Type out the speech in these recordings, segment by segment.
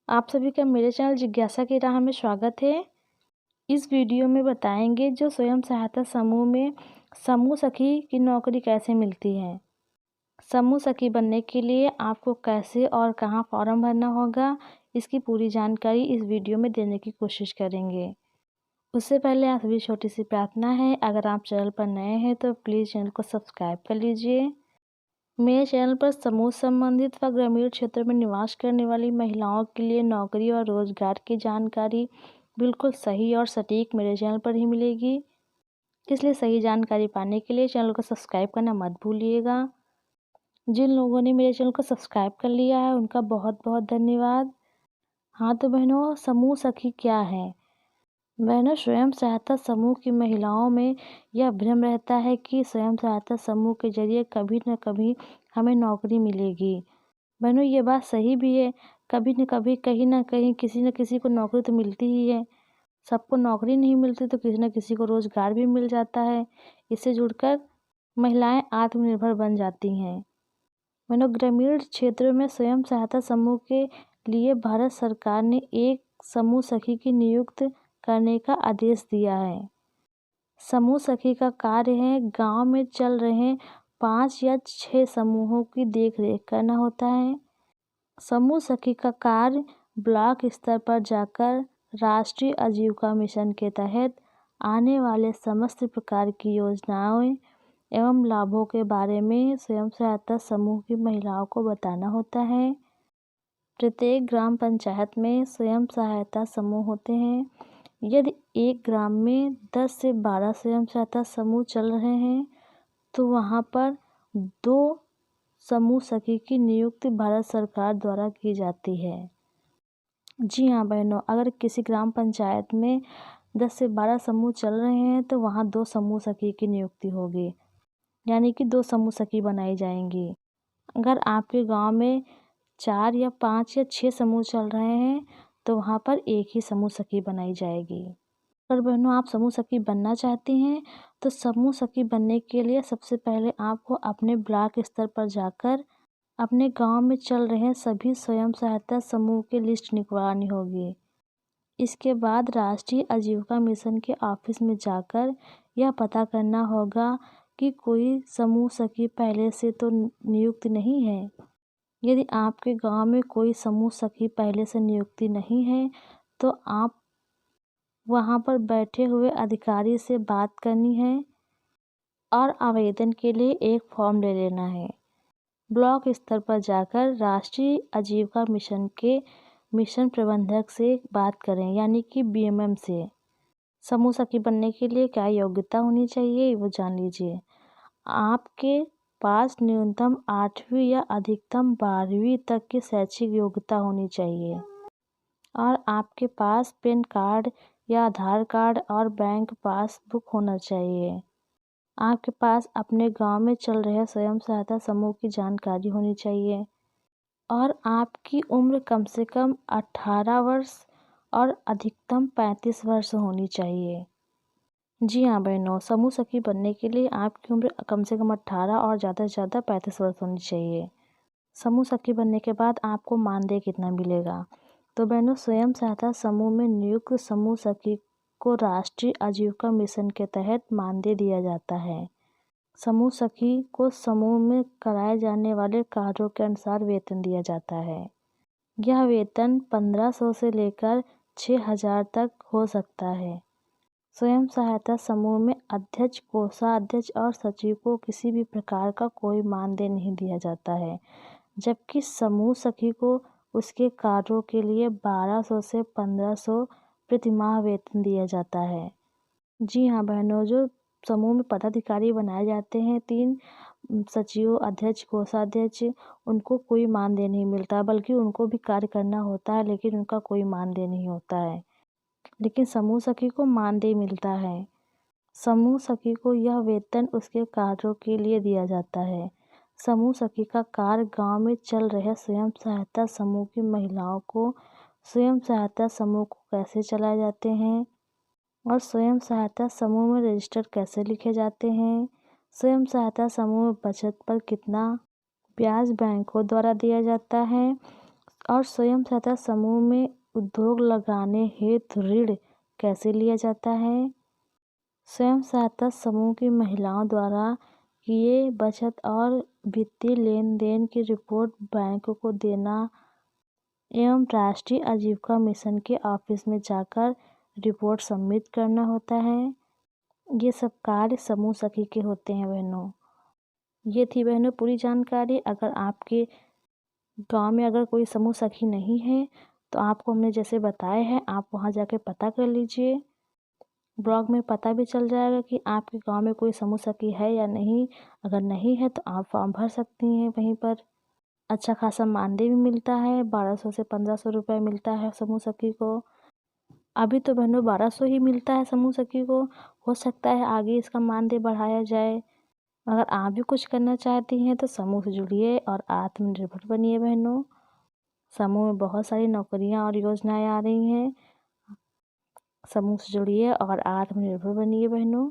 आप सभी का मेरे चैनल जिज्ञासा की राह में स्वागत है। इस वीडियो में बताएंगे जो स्वयं सहायता समूह में समूह सखी की नौकरी कैसे मिलती है। समूह सखी बनने के लिए आपको कैसे और कहां फॉर्म भरना होगा, इसकी पूरी जानकारी इस वीडियो में देने की कोशिश करेंगे। उससे पहले आप सभी छोटी सी प्रार्थना है, अगर आप चैनल पर नए हैं तो प्लीज़ चैनल को सब्सक्राइब कर लीजिए। मेरे चैनल पर समूह संबंधित व ग्रामीण क्षेत्र में निवास करने वाली महिलाओं के लिए नौकरी और रोजगार की जानकारी बिल्कुल सही और सटीक मेरे चैनल पर ही मिलेगी। इसलिए सही जानकारी पाने के लिए चैनल को सब्सक्राइब करना मत भूलिएगा। जिन लोगों ने मेरे चैनल को सब्सक्राइब कर लिया है उनका बहुत बहुत धन्यवाद। हाँ तो बहनों, समूह सखी क्या है? बहनों, स्वयं सहायता समूह की महिलाओं में यह भ्रम रहता है कि स्वयं सहायता समूह के जरिए कभी न कभी हमें नौकरी मिलेगी। बहनों, ये बात सही भी है, कभी न कभी कहीं न कहीं किसी न किसी को नौकरी तो मिलती ही है। सबको नौकरी नहीं मिलती तो किसी न किसी को रोजगार भी मिल जाता है। इससे जुड़कर महिलाएं आत्मनिर्भर बन जाती हैं। बहनों, ग्रामीण क्षेत्रों में स्वयं सहायता समूह के लिए भारत सरकार ने एक समूह सखी की नियुक्त करने का आदेश दिया है। समूह सखी का कार्य है गांव में चल रहे 5 या 6 समूहों की देखरेख करना होता है। समूह सखी का कार्य ब्लॉक स्तर पर जाकर राष्ट्रीय आजीविका मिशन के तहत आने वाले समस्त प्रकार की योजनाओं एवं लाभों के बारे में स्वयं सहायता समूह की महिलाओं को बताना होता है। प्रत्येक ग्राम पंचायत में स्वयं सहायता समूह होते हैं। यदि एक ग्राम में 10 से 12 स्वयं सहायता समूह चल रहे हैं तो वहाँ पर 2 समूह सखी की नियुक्ति भारत सरकार द्वारा की जाती है। जी हाँ बहनों, अगर किसी ग्राम पंचायत में 10 से 12 समूह चल रहे हैं तो वहाँ 2 समूह सखी की नियुक्ति होगी, यानी कि 2 समूह सखी बनाई जाएंगी। अगर आपके गांव में 4 या 5 या 6 समूह चल रहे हैं तो वहाँ पर एक ही समूह सखी बनाई जाएगी। अगर बहनों आप समूह सखी बनना चाहती हैं तो समूह सखी बनने के लिए सबसे पहले आपको अपने ब्लॉक स्तर पर जाकर अपने गांव में चल रहे सभी स्वयं सहायता समूह की लिस्ट निकलवानी होगी। इसके बाद राष्ट्रीय आजीविका मिशन के ऑफिस में जाकर यह पता करना होगा कि कोई समूह सखी पहले से तो नियुक्त नहीं है। यदि आपके गांव में कोई समूह सखी पहले से नियुक्ति नहीं है तो आप वहां पर बैठे हुए अधिकारी से बात करनी है और आवेदन के लिए एक फॉर्म ले लेना है। ब्लॉक स्तर पर जाकर राष्ट्रीय आजीविका मिशन के मिशन प्रबंधक से बात करें, यानी कि बीएमएम से। समूह सखी बनने के लिए क्या योग्यता होनी चाहिए वो जान लीजिए। आपके पास न्यूनतम 8वीं या अधिकतम 12वीं तक की शैक्षिक योग्यता होनी चाहिए और आपके पास पैन कार्ड या आधार कार्ड और बैंक पासबुक होना चाहिए। आपके पास अपने गांव में चल रहे स्वयं सहायता समूह की जानकारी होनी चाहिए और आपकी उम्र कम से कम 18 वर्ष और अधिकतम 35 वर्ष होनी चाहिए। जी हाँ बहनों, समूह सखी बनने के लिए आपकी उम्र कम से कम 18 और ज़्यादा से ज़्यादा 35 वर्ष होनी चाहिए। समूह सखी बनने के बाद आपको मानदेय कितना मिलेगा? तो बहनों, स्वयं सहायता समूह में नियुक्त समूह सखी को राष्ट्रीय आजीविका मिशन के तहत मानदेय दिया जाता है। समूह सखी को समूह में कराए जाने वाले कार्यों के अनुसार वेतन दिया जाता है। यह वेतन 1500 से लेकर 6000 तक हो सकता है। स्वयं सहायता समूह में अध्यक्ष, कोषाध्यक्ष और सचिव को किसी भी प्रकार का कोई मानदेय नहीं दिया जाता है, जबकि समूह सखी को उसके कार्यों के लिए 1200 से 1500 प्रतिमाह वेतन दिया जाता है। जी हाँ बहनों, जो समूह में पदाधिकारी बनाए जाते हैं 3 सचिव, अध्यक्ष, कोषाध्यक्ष, उनको कोई मानदेय नहीं मिलता, बल्कि उनको भी कार्य करना होता है लेकिन उनका कोई मानदेय नहीं होता है। लेकिन समूह सखी को मानदेय मिलता है। समूह सखी को यह वेतन उसके कार्यों के लिए दिया जाता है। समूह सखी का कार्य गांव में चल रहे स्वयं सहायता समूह की महिलाओं को स्वयं सहायता समूह को कैसे चलाए जाते हैं और स्वयं सहायता समूह में रजिस्टर कैसे लिखे जाते हैं, स्वयं सहायता समूह में बचत पर कितना ब्याज बैंकों द्वारा दिया जाता है, और स्वयं सहायता समूह में उद्योग लगाने हेतु ऋण कैसे लिया जाता है? स्वयं सहायता समूह की महिलाओं द्वारा किए बचत और वित्तीय लेन देन की रिपोर्ट बैंक को देना एवं राष्ट्रीय आजीविका मिशन के ऑफिस में जाकर रिपोर्ट सबमिट करना होता है। ये सब कार्य समूह सखी के होते हैं बहनों। ये थी बहनों पूरी जानकारी। अगर आपके गांव में अगर कोई समूह सखी नहीं है तो आपको हमने जैसे बताया है आप वहां जाके पता कर लीजिए। ब्लॉग में पता भी चल जाएगा कि आपके गांव में कोई समूह सखी है या नहीं। अगर नहीं है तो आप फॉर्म भर सकती हैं वहीं पर। अच्छा खासा मानदेय भी मिलता है, 1200 से 1500 रुपये मिलता है समूह सखी को। अभी तो बहनों 1200 ही मिलता है समूह सखी को। हो सकता है आगे इसका मानदेय बढ़ाया जाए। अगर आप भी कुछ करना चाहती हैं तो समूह से जुड़िए और आत्मनिर्भर बनिए बहनों। समूह में बहुत सारी नौकरियां और योजनाएं आ रही हैं। समूह से जुड़िए और आत्मनिर्भर बनिए बहनों।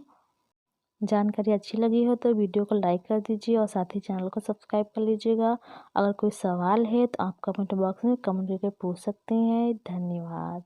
जानकारी अच्छी लगी हो तो वीडियो को लाइक कर दीजिए और साथ ही चैनल को सब्सक्राइब कर लीजिएगा। अगर कोई सवाल है तो आप कमेंट बॉक्स में कमेंट करके पूछ सकते हैं। धन्यवाद।